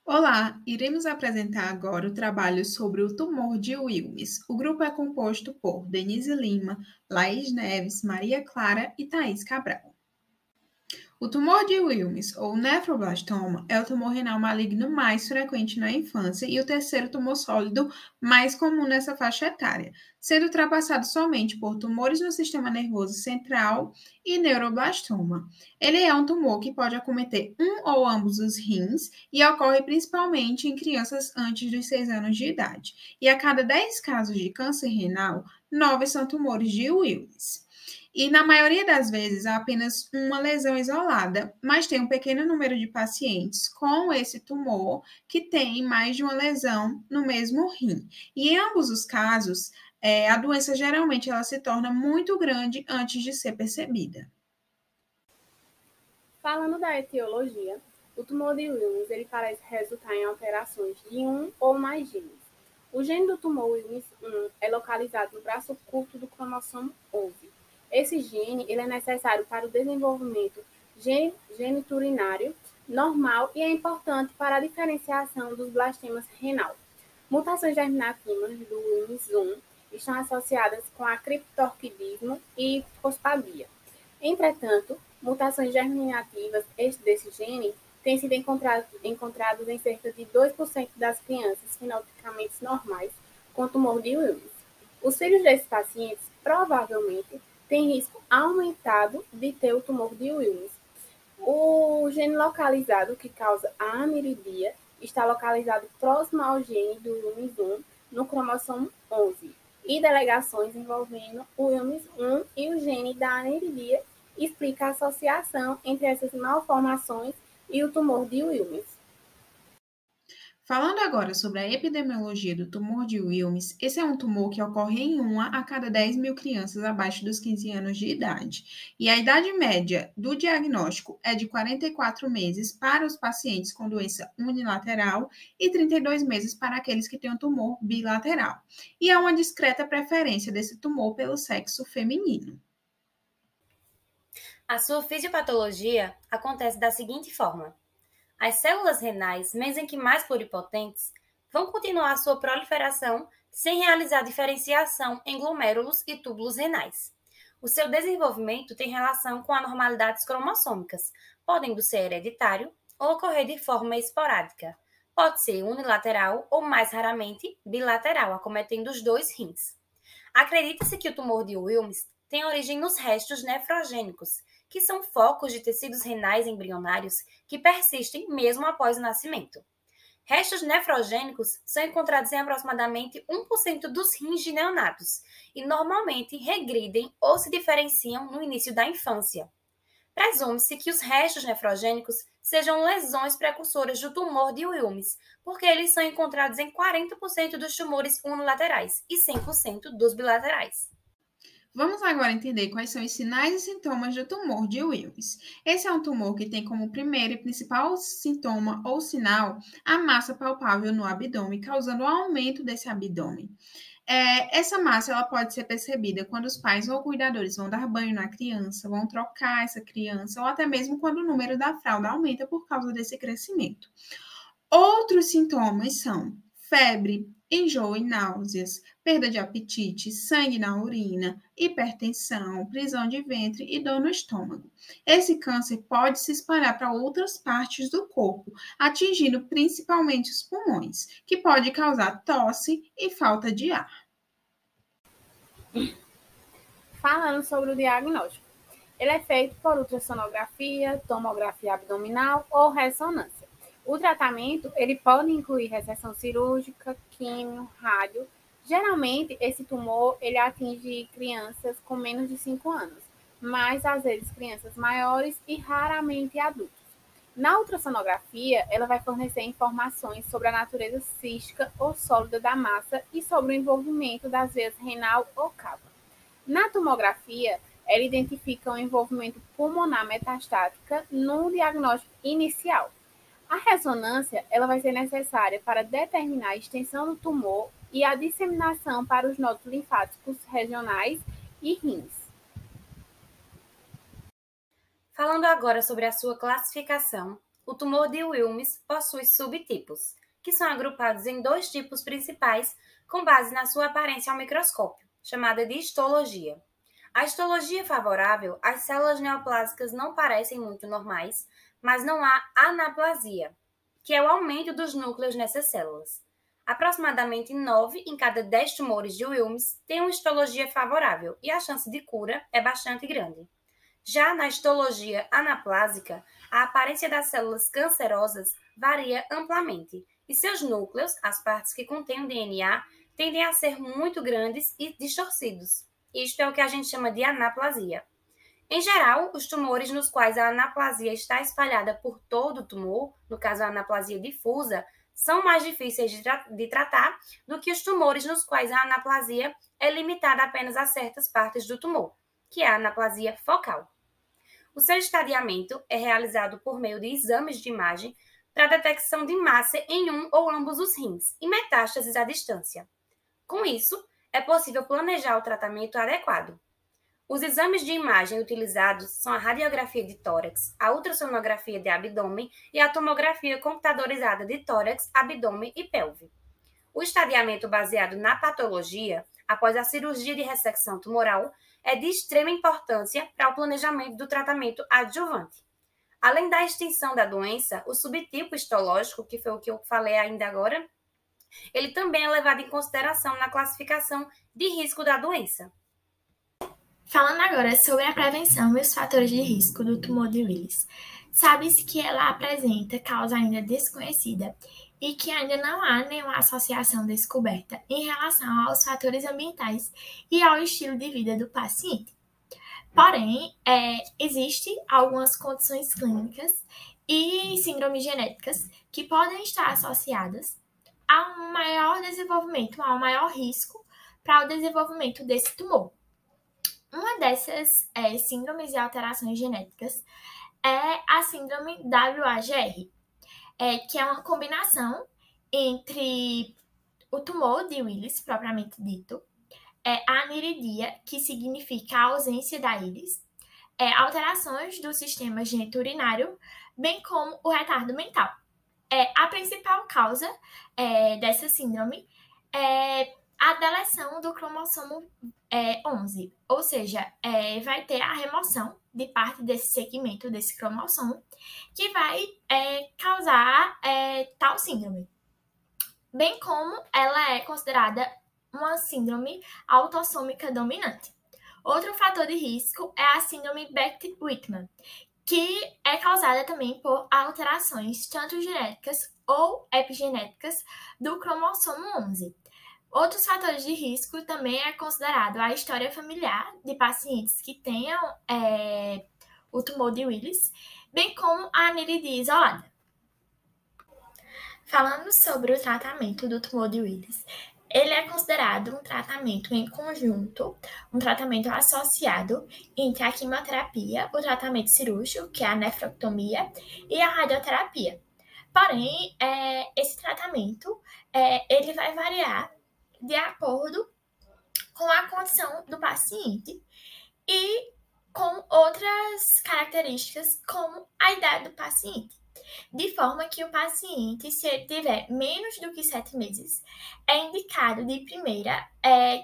Olá, iremos apresentar agora o trabalho sobre o tumor de Wilms. O grupo é composto por Denise Lima, Laís Neves, Maria Clara e Thaís Cabral. O tumor de Wilms, ou nefroblastoma, é o tumor renal maligno mais frequente na infância e o terceiro tumor sólido mais comum nessa faixa etária, sendo ultrapassado somente por tumores no sistema nervoso central e neuroblastoma. Ele é um tumor que pode acometer um ou ambos os rins e ocorre principalmente em crianças antes dos 6 anos de idade. E a cada 10 casos de câncer renal, 9 são tumores de Wilms. E na maioria das vezes há apenas uma lesão isolada, mas tem um pequeno número de pacientes com esse tumor que tem mais de uma lesão no mesmo rim. E em ambos os casos, a doença geralmente ela se torna muito grande antes de ser percebida. Falando da etiologia, o tumor de Wilms ele parece resultar em alterações de um ou mais genes. O gene do tumor Wilms1 é localizado no braço curto do cromossomo 11. Esse gene ele é necessário para o desenvolvimento geniturinário normal e é importante para a diferenciação dos blastemas renal. Mutações germinativas do Wilms1 estão associadas com a criptorquidismo e fosfadia. Entretanto, mutações germinativas desse gene têm sido encontradas em cerca de 2% das crianças fenotipicamente normais com tumor de Wilms. Os filhos desses pacientes provavelmente têm risco aumentado de ter o tumor de Wilms. O gene localizado que causa a aniridia está localizado próximo ao gene do Wilms1 no cromossomo 11 e delegações envolvendo o Wilms1 e o gene da aniridia explica a associação entre essas malformações e o tumor de Wilms. Falando agora sobre a epidemiologia do tumor de Wilms, esse é um tumor que ocorre em 1 a cada 10 mil crianças abaixo dos 15 anos de idade. E a idade média do diagnóstico é de 44 meses para os pacientes com doença unilateral e 32 meses para aqueles que têm um tumor bilateral. E há uma discreta preferência desse tumor pelo sexo feminino. A sua fisiopatologia acontece da seguinte forma. As células renais, mesmo que mais pluripotentes, vão continuar a sua proliferação sem realizar diferenciação em glomérulos e túbulos renais. O seu desenvolvimento tem relação com anormalidades cromossômicas, podendo ser hereditário ou ocorrer de forma esporádica. Pode ser unilateral ou, mais raramente, bilateral, acometendo os dois rins. Acredita-se que o tumor de Wilms tem origem nos restos nefrogênicos, que são focos de tecidos renais embrionários que persistem mesmo após o nascimento. Restos nefrogênicos são encontrados em aproximadamente 1% dos rins de neonatos e normalmente regridem ou se diferenciam no início da infância. Presume-se que os restos nefrogênicos sejam lesões precursoras do tumor de Wilms, porque eles são encontrados em 40% dos tumores unilaterais e 100% dos bilaterais. Vamos agora entender quais são os sinais e sintomas do tumor de Wilms. Esse é um tumor que tem como primeiro e principal sintoma ou sinal a massa palpável no abdômen, causando o aumento desse abdômen. Essa massa ela pode ser percebida quando os pais ou cuidadores vão dar banho na criança, vão trocar essa criança, ou até mesmo quando o número da fralda aumenta por causa desse crescimento. Outros sintomas são febre, enjoo e náuseas, perda de apetite, sangue na urina, hipertensão, prisão de ventre e dor no estômago. Esse câncer pode se espalhar para outras partes do corpo, atingindo principalmente os pulmões, que pode causar tosse e falta de ar. Falando sobre o diagnóstico, ele é feito por ultrassonografia, tomografia abdominal ou ressonância. O tratamento ele pode incluir reseção cirúrgica, químio, rádio. Geralmente, esse tumor ele atinge crianças com menos de 5 anos, mas às vezes crianças maiores e raramente adultos. Na ultrassonografia, ela vai fornecer informações sobre a natureza cística ou sólida da massa e sobre o envolvimento das veias renal ou cava. Na tomografia, ela identifica o envolvimento pulmonar metastática no diagnóstico inicial. A ressonância ela vai ser necessária para determinar a extensão do tumor e a disseminação para os nódulos linfáticos regionais e rins. Falando agora sobre a sua classificação, o tumor de Wilms possui subtipos, que são agrupados em 2 tipos principais com base na sua aparência ao microscópio, chamada de histologia. A histologia favorável, as células neoplásicas não parecem muito normais, mas não há anaplasia, que é o aumento dos núcleos nessas células. Aproximadamente 9 em cada 10 tumores de Wilms têm uma histologia favorável e a chance de cura é bastante grande. Já na histologia anaplásica, a aparência das células cancerosas varia amplamente e seus núcleos, as partes que contêm o DNA, tendem a ser muito grandes e distorcidos. Isto é o que a gente chama de anaplasia. Em geral, os tumores nos quais a anaplasia está espalhada por todo o tumor, no caso a anaplasia difusa, são mais difíceis de tratar do que os tumores nos quais a anaplasia é limitada apenas a certas partes do tumor, que é a anaplasia focal. O seu estadiamento é realizado por meio de exames de imagem para detecção de massa em um ou ambos os rins e metástases à distância. Com isso, é possível planejar o tratamento adequado. Os exames de imagem utilizados são a radiografia de tórax, a ultrassonografia de abdômen e a tomografia computadorizada de tórax, abdômen e pelve. O estadiamento baseado na patologia, após a cirurgia de ressecção tumoral, é de extrema importância para o planejamento do tratamento adjuvante. Além da extensão da doença, o subtipo histológico, que foi o que eu falei ainda agora, ele também é levado em consideração na classificação de risco da doença. Falando agora sobre a prevenção e os fatores de risco do tumor de Willis, sabe-se que ela apresenta causa ainda desconhecida e que ainda não há nenhuma associação descoberta em relação aos fatores ambientais e ao estilo de vida do paciente. Porém, existem algumas condições clínicas e síndromes genéticas que podem estar associadas a um maior desenvolvimento, a um maior risco para o desenvolvimento desse tumor. Uma dessas síndromes e alterações genéticas é a síndrome WAGR, que é uma combinação entre o tumor de Willis, propriamente dito, a aniridia, que significa a ausência da íris, alterações do sistema geniturinário, bem como o retardo mental. A principal causa dessa síndrome é a deleção do cromossomo 11, ou seja, vai ter a remoção de parte desse segmento desse cromossomo que vai causar tal síndrome, bem como ela é considerada uma síndrome autossômica dominante. Outro fator de risco é a síndrome Bechet-Whitman, que é causada também por alterações tanto genéticas ou epigenéticas do cromossomo 11. Outros fatores de risco também é considerado a história familiar de pacientes que tenham o tumor de Willis, bem como a aniridia isolada. Falando sobre o tratamento do tumor de Willis, ele é considerado um tratamento em conjunto, um tratamento associado entre a quimioterapia, o tratamento cirúrgico, que é a nefrectomia, e a radioterapia. Porém, esse tratamento ele vai variar de acordo com a condição do paciente e com outras características, como a idade do paciente. De forma que o paciente, se ele tiver menos do que 7 meses, é indicado de primeira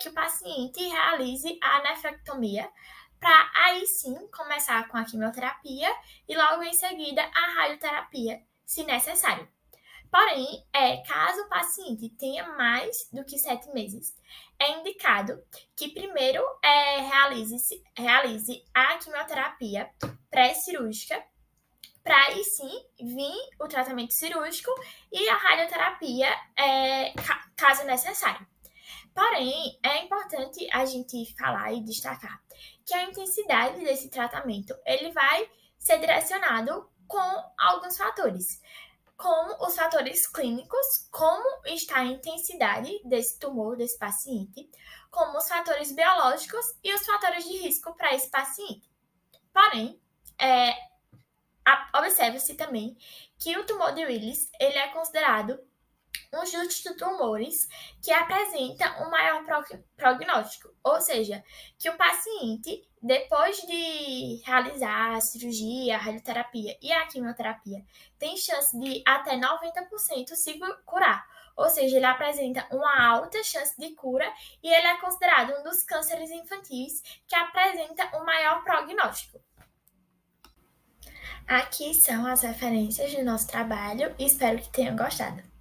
que o paciente realize a nefrectomia, para aí sim começar com a quimioterapia e logo em seguida a radioterapia, se necessário. Porém, caso o paciente tenha mais do que 7 meses, é indicado que primeiro realize a quimioterapia pré-cirúrgica, para aí sim vir o tratamento cirúrgico e a radioterapia, caso necessário. Porém, é importante a gente falar e destacar que a intensidade desse tratamento ele vai ser direcionado com alguns fatores, como os fatores clínicos, como está a intensidade desse tumor, desse paciente, como os fatores biológicos e os fatores de risco para esse paciente. Porém, observa-se também que o tumor de Willis ele é considerado um dos tumores que apresenta um maior prognóstico, ou seja, que o paciente, depois de realizar a cirurgia, a radioterapia e a quimioterapia, tem chance de até 90% se curar. Ou seja, ele apresenta uma alta chance de cura e ele é considerado um dos cânceres infantis que apresenta o maior prognóstico. Aqui são as referências do nosso trabalho e espero que tenham gostado.